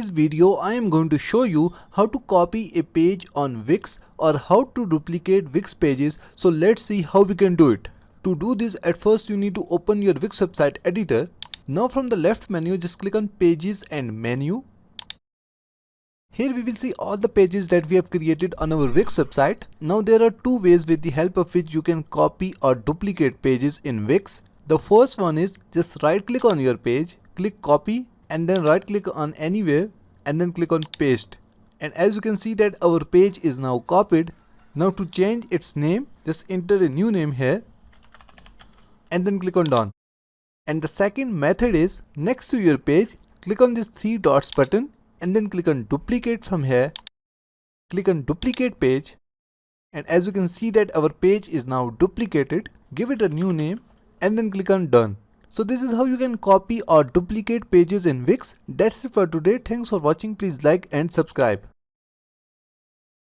this video, I am going to show you how to copy a page on Wix or how to duplicate Wix pages. So let's see how we can do it. To do this, at first you need to open your Wix website editor. Now from the left menu, just click on Pages and Menu. Here we will see all the pages that we have created on our Wix website. Now there are two ways with the help of which you can copy or duplicate pages in Wix. The first one is just right click on your page, click copy, and then right click on anywhere and then click on paste. And as you can see that our page is now copied. Now to change its name, just enter a new name here and then click on done. And the second method is next to your page, click on this three dots button and then click on duplicate from here. Click on duplicate page, and as you can see that our page is now duplicated. Give it a new name and then click on done. So this is how you can copy or duplicate pages in Wix. That's it for today. Thanks for watching. Please like and subscribe.